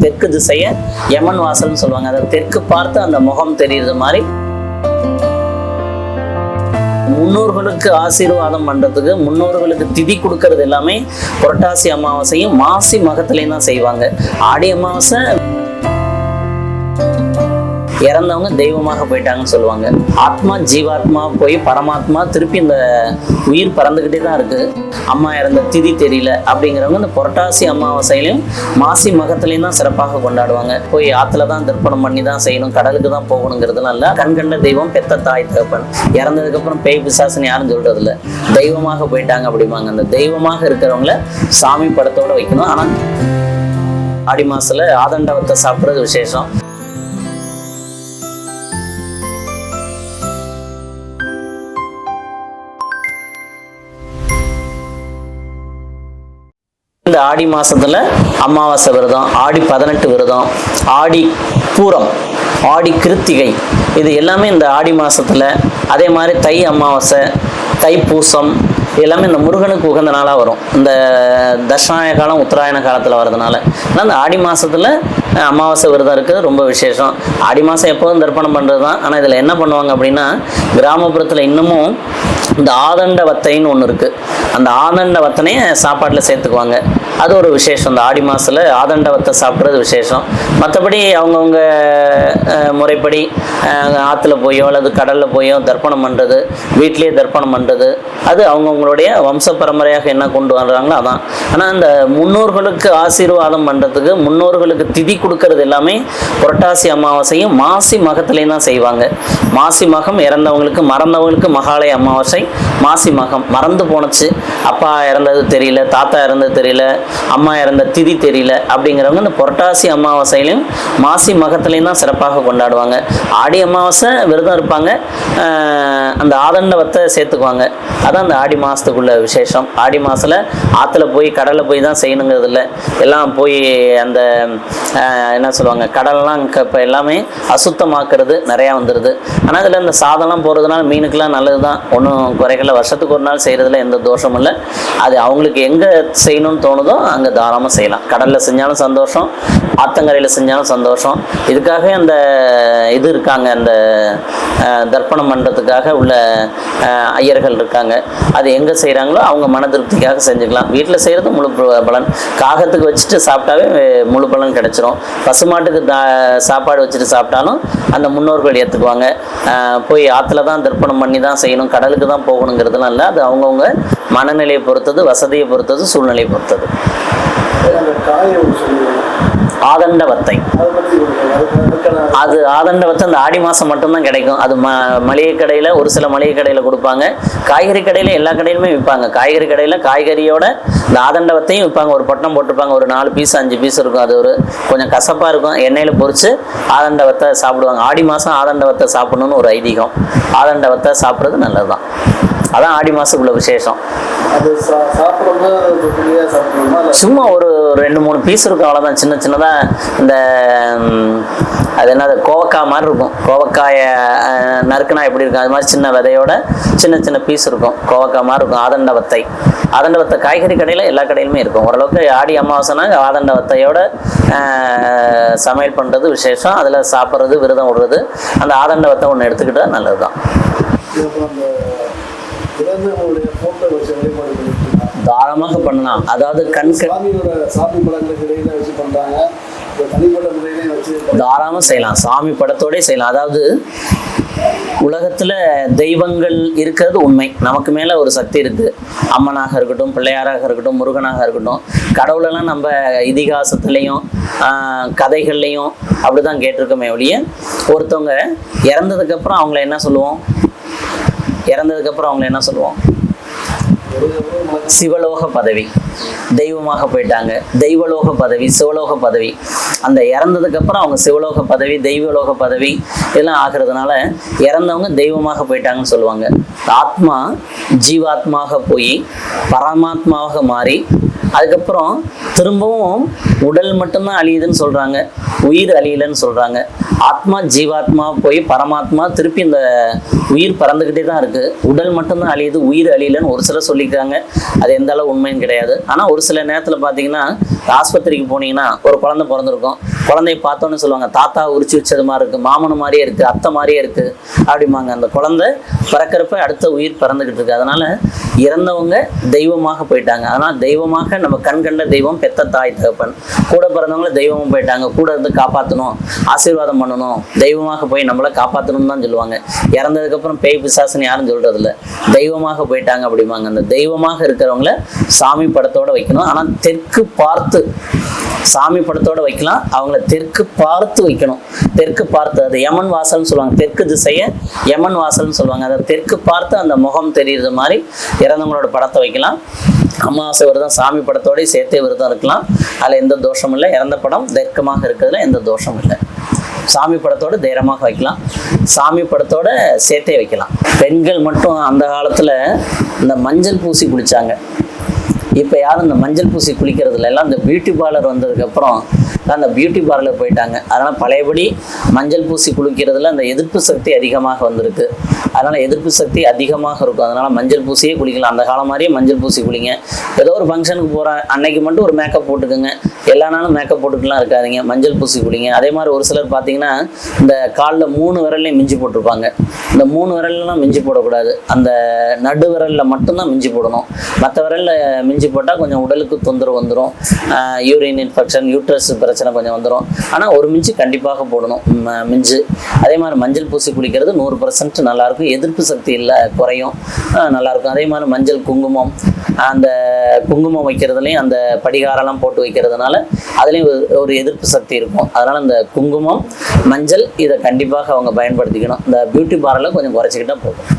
தெற்கு திசையை யமன் வாசல்னு சொல்லுவாங்க. அதை தெற்கு பார்த்து அந்த முகம் தெரியுறது மாதிரி முன்னோர்களுக்கு ஆசீர்வாதம் பண்றதுக்கு, முன்னோர்களுக்கு திதி கொடுக்கறது எல்லாமே புரட்டாசி அமாவாசையும் மாசி மகத்திலையும் தான் செய்வாங்க. ஆடி அமாவாசை இறந்தவங்க தெய்வமாக போயிட்டாங்கன்னு சொல்லுவாங்க. ஆத்மா ஜீவாத்மா போய் பரமாத்மா திருப்பி இந்த உயிர் பறந்துக்கிட்டே தான் இருக்கு. அம்மா இறந்த திதி தெரியல அப்படிங்கிறவங்க இந்த புரட்டாசி அமாவாசையிலையும் மாசி மகத்திலையும் தான் சிறப்பாக கொண்டாடுவாங்க. போய் ஆற்றுல தான் தர்ப்பணம் பண்ணி தான் செய்யணும், கடலுக்கு தான் போகணுங்கிறதுலாம் இல்லை. கண்கண்ட தெய்வம் பெத்த தாய் தகப்பன். இறந்ததுக்கப்புறம் பேய் பிசாசுன்னு யாரும் சொல்றது இல்லை, தெய்வமாக போயிட்டாங்க அப்படிம்பாங்க. அந்த தெய்வமாக இருக்கிறவங்கள சாமி படத்தோட வைக்கணும். ஆனால் ஆடி மாசத்துல ஆதண்டவத்தை சாப்பிட்றது விசேஷம். இந்த ஆடி மாசத்துல அமாவாசை விரதம், ஆடி 18 விரதம், ஆடி பூரம், ஆடி கிருத்திகை, இது எல்லாமே இந்த ஆடி மாசத்துல. அதே மாதிரி தை அமாவாசை, தைப்பூசம் எல்லாமே இந்த முருகனுக்கு உகந்த நாளாக வரும். இந்த தட்சிணாய காலம் உத்தராயண காலத்தில் வர்றதுனால ஆனால் இந்த ஆடி மாதத்தில் அமாவாசை விரதம் இருக்குது ரொம்ப விசேஷம். ஆடி மாதம் எப்போதும் தர்ப்பணம் பண்ணுறது தான். ஆனால் இதில் என்ன பண்ணுவாங்க அப்படின்னா, கிராமப்புறத்தில் இன்னமும் இந்த ஆதண்ட வத்தைன்னு ஒன்று இருக்குது. அந்த ஆதண்ட வத்தனையை சாப்பாட்டில் சேர்த்துக்குவாங்க. அது ஒரு விசேஷம். இந்த ஆடி மாதத்தில் ஆதண்ட வத்தை சாப்பிட்றது விசேஷம். மற்றபடி அவங்கவுங்க முறைப்படி ஆற்றுல போயோ அல்லது கடலில் போயோ தர்ப்பணம் பண்ணுறது, வீட்டிலேயே தர்ப்பணம் பண்ணுறது, அது அவங்கவுங்களுடைய வம்ச பரம்பரையாக என்ன கொண்டு வர்றாங்களோ அதான். ஆனால் இந்த முன்னோர்களுக்கு ஆசீர்வாதம் பண்ணுறதுக்கு, முன்னோர்களுக்கு திதி கொடுக்கறது எல்லாமே புரட்டாசி அமாவாசையும் மாசி மகத்திலையும் தான் செய்வாங்க. மாசி மகம் இறந்தவங்களுக்கு, மறந்தவங்களுக்கு மகாலய அமாவாசை. மாசி மகம் மறந்து போனச்சு, அப்பா இறந்தது தெரியல, தாத்தா இறந்தது தெரியல, அம்மா இறந்த திதி தெரியல அப்படிங்கிறவங்க இந்த புரட்டாசி அமாவாசையிலையும் மாசி மகத்திலையும் தான் சிறப்பாக கொண்டாடுவாங்க. ஆடி அமாவாசை விரதம் இருப்பாங்க, அந்த ஆதண்டவத்தை சேர்த்துக்குவாங்க. அதான் அந்த ஆடி மாதத்துக்குள்ள விசேஷம். ஆடி மாதத்தில் ஆற்றுல போய் கடலில் போய் தான் செய்யணுங்கிறது இல்லை. எல்லாம் போய் அந்த என்ன சொல்லுவாங்க, கடலெல்லாம் இப்போ எல்லாமே அசுத்தமாக்குறது நிறையா வந்துடுது. ஆனால் இதில் இந்த சாதம்லாம் போகிறதுனால மீனுக்கெல்லாம் நல்லது தான், ஒன்றும் குறைகளை. வருஷத்துக்கு ஒரு நாள் செய்கிறதுல எந்த தோஷமும் இல்லை. அது அவங்களுக்கு எங்கே செய்யணும்னு தோணுதோ அங்கே தாராளமாக செய்யலாம். கடலில் செஞ்சாலும் சந்தோஷம், ஆத்தங்கரையில் செஞ்சாலும் சந்தோஷம். இதுக்காகவே அந்த இது இருக்காங்க, அந்த தர்ப்பணம் பண்ணுறதுக்காக உள்ள ஐயர்கள் இருக்காங்க. அது எங்கே செய்கிறாங்களோ அவங்க மன திருப்திக்காக செஞ்சுக்கலாம். வீட்டில் செய்கிறது முழு பலன். காகத்துக்கு வச்சுட்டு சாப்பிட்டாவே முழு பலன் கிடைச்சிரும். பசுமாட்டுக்கு சாப்பாடு வச்சுட்டு சாப்பிட்டாலும் அந்த முன்னோர்கள் ஏற்றுக்குவாங்க. போய் ஆற்றுல தான் தர்ப்பணம் பண்ணி தான் செய்யணும், கடலுக்கு தான் போகணுங்கிறதுலாம் இல்லை. அது அவங்கவுங்க மனநிலையை பொறுத்தது, வசதியை பொறுத்தது, சூழ்நிலையை பொறுத்தது. ஆதண்டவத்தை, அது ஆதண்டவத்தை அந்த ஆடி மாதம் மட்டும்தான் கிடைக்கும். அது மளிகை கடையில், ஒரு சில மளிகை கடையில் கொடுப்பாங்க. காய்கறி கடையில் எல்லா கடையிலுமே விற்பாங்க. காய்கறி கடையில் காய்கறியோட இந்த ஆதண்டவத்தையும் விற்பாங்க. ஒரு பட்டம் போட்டிருப்பாங்க, ஒரு 4 பீஸ் 5 பீஸ் இருக்கும். அது ஒரு கொஞ்சம் கசப்பாக இருக்கும். எண்ணெயில் பொரித்து ஆதண்டவத்தை சாப்பிடுவாங்க. ஆடி மாதம் ஆதண்டவத்தை சாப்பிடணும்னு ஒரு ஐதீகம். ஆதண்டவத்தை சாப்பிட்றது நல்லது தான். அதான் ஆடி மாதத்துக்குள்ள விசேஷம். சும்மா ஒரு 2-3 பீஸ் இருக்கும், அவ்வளோதான். சின்ன சின்னதாக இந்த அது என்னது கோவக்காய் மாதிரி இருக்கும். கோவக்காயை நறுக்குனா எப்படி இருக்கும், அது மாதிரி சின்ன விதையோட சின்ன சின்ன பீஸ் இருக்கும். கோவக்காய் மாதிரி இருக்கும். ஆதண்டவத்தை, ஆதண்டவத்தை காய்கறி கடையில் எல்லா கடையிலுமே இருக்கும். ஓரளவுக்கு ஆடி அமாவாசைனா ஆதண்டவத்தையோட சமையல் பண்ணுறது விசேஷம். அதில் சாப்பிட்றது, விரதம் விடுறது, அந்த ஆதண்டவத்தை ஒன்று எடுத்துக்கிட்டா நல்லது தான். தாராளமாக பண்ணலாம். அதாவது தாராளமாக செய்யலாம், சாமி படத்தோட செய்யலாம். அதாவது உலகத்துல தெய்வங்கள் இருக்கிறது உண்மை. நமக்கு மேல ஒரு சக்தி இருக்கு. அம்மனாக இருக்கட்டும், பிள்ளையாராக இருக்கட்டும், முருகனாக இருக்கட்டும். கடவுளெல்லாம் நம்ம இதிகாசத்துலேயும் கதைகள்லையும் அப்படிதான் கேட்டிருக்கோமே ஒழிய, ஒருத்தவங்க இறந்ததுக்கப்புறம் அவங்கள என்ன சொல்லுவோம், சிவலோக பதவி, தெய்வமாக போயிட்டாங்க. தெய்வலோக பதவி, சிவலோக பதவி. அந்த இறந்ததுக்கு அப்புறம் அவங்க சிவலோக பதவி, தெய்வலோக பதவி இதெல்லாம் ஆகிறதுனால இறந்தவங்க தெய்வமாக போயிட்டாங்கன்னு சொல்லுவாங்க. ஆத்மா ஜீவாத்மாக போய் பரமாத்மாவாக மாறி அதுக்கப்புறம் திரும்பவும் உடல் மட்டும்தான் அழியுதுன்னு சொல்றாங்க, உயிர் அழியலன்னு சொல்றாங்க. ஆத்மா ஜீவாத்மா போய் பரமாத்மா திருப்பி இந்த உயிர் பறந்துக்கிட்டே தான் இருக்குது. உடல் மட்டும்தான் அழியுது, உயிர் அழியலன்னு ஒரு சிலர் சொல்லிக்கிறாங்க. அது எந்த அளவு உண்மைன்னு கிடையாது. ஆனால் ஒரு சில நேரத்தில் பார்த்தீங்கன்னா ஆஸ்பத்திரிக்கு போனீங்கன்னா ஒரு குழந்தை பிறந்திருக்கும். குழந்தைய பார்த்தோன்னு சொல்லுவாங்க, தாத்தா உரிச்சு வச்சது மாதிரி இருக்குது, மாமனு மாதிரியே இருக்குது, அத்தை மாதிரியே இருக்குது அப்படிம்பாங்க. அந்த குழந்தை பிறக்கிறப்ப அடுத்த உயிர் பிறந்துக்கிட்டு இருக்கு. அதனால இறந்தவங்க தெய்வமாக போயிட்டாங்க. அதனால் தெய்வமாக நம்ம கண் கண்ட தெய்வம் பெத்த தாய் தகப்பன். கூட பிறந்தவங்கள தெய்வமும் போயிட்டாங்க. கூட இருந்து காப்பாற்றணும், ஆசீர்வாதம் பண்ணணும், தெய்வமாக போய் நம்மளை காப்பாற்றணும்னு தான் சொல்லுவாங்க. இறந்ததுக்கப்புறம் பேய் பிசாசுன்னு யாரும் சொல்றது இல்லை, தெய்வமாக போயிட்டாங்க அப்படிம்பாங்க. அந்த தெய்வமாக இருக்கிறவங்கள சாமி படத்தோட வைக்கணும். ஆனால் தெற்கு பார்த்து சாமி படத்தோட வைக்கலாம், அவங்கள தெற்கு பார்த்து வைக்கணும். தெற்கு பார்த்து, அது யமன் வாசல்னு சொல்லுவாங்க. தெற்கு திசையை யமன் வாசல்னு சொல்லுவாங்க. அதை தெற்கு பார்த்து அந்த முகம் தெரியுறது மாதிரி இறந்தவங்களோட படத்தை வைக்கலாம். அமாவாசை விரதம் சாமி படத்தோடய சேர்த்தே விரதம் இருக்கலாம். அதில் எந்த தோஷமும் இல்லை. இறந்த படம் தெற்கமாக இருக்கிறதுல எந்த தோஷமும் இல்லை. சாமி படத்தோட தைரியமாக வைக்கலாம், சாமி படத்தோட சேர்த்தே வைக்கலாம். பெண்கள் மட்டும் அந்த காலத்தில் இந்த மஞ்சள் பூசி குளித்தாங்க. இப்போ யாரும் இந்த மஞ்சள் பூசி குளிக்கிறதுல எல்லாம் இந்த பியூட்டி பார்லர் வந்ததுக்கப்புறம் அந்த பியூட்டி பார்லர் போயிட்டாங்க. அதனால் பழையபடி மஞ்சள் பூசி குளிக்கிறதுல அந்த எதிர்ப்பு சக்தி அதிகமாக வந்திருக்கு. அதனால் எதிர்ப்பு சக்தி அதிகமாக இருக்கும். அதனால் மஞ்சள் பூசியே குளிக்கலாம். அந்த காலம் மாதிரியே மஞ்சள் பூசி குளிங்க. ஏதோ ஒரு ஃபங்க்ஷனுக்கு போகிற அன்னைக்கு மட்டும் ஒரு மேக்கப் போட்டுக்கோங்க, எல்லா நாளும் மேக்கப் போட்டுக்கலாம் இருக்காதிங்க, மஞ்சள் பூசி குளிங்க. அதே மாதிரி ஒரு சிலர் பார்த்தீங்கன்னா இந்த காலில் 3 விரல்லையும் மிஞ்சி போட்டிருப்பாங்க. இந்த 3 விரல்லாம் மிஞ்சி போடக்கூடாது. அந்த நடு விரலில் மட்டும்தான் மிஞ்சி போடணும். மற்ற விரலில் மிஞ்சி போட்டால் கொஞ்சம் உடலுக்கு தொந்தரவு வந்துடும். யூரின் இன்ஃபெக்ஷன், யூட்ரஸ் பிரச்சனை கொஞ்சம் வந்துடும். ஆனால் ஒரு மிஞ்சி கண்டிப்பாக போடணும் மிஞ்சு. அதே மாதிரி மஞ்சள் பூசி குளிக்கிறது 100% நல்லாயிருக்கும். எதிர்ப்பு சக்தி இல்லை, குறையும், நல்லாயிருக்கும். அதே மாதிரி மஞ்சள் குங்குமம், அந்த குங்குமம் வைக்கிறதுலையும் அந்த படிகாரெல்லாம் போட்டு வைக்கிறதுனால அதுலேயும் ஒரு எதிர்ப்பு சக்தி இருக்கும். அதனால் இந்த குங்குமம், மஞ்சள் இதை கண்டிப்பாக அவங்க பயன்படுத்திக்கணும். இந்த பியூட்டி பார்லரில் கொஞ்சம் குறைச்சிக்கிட்டால் போதும்.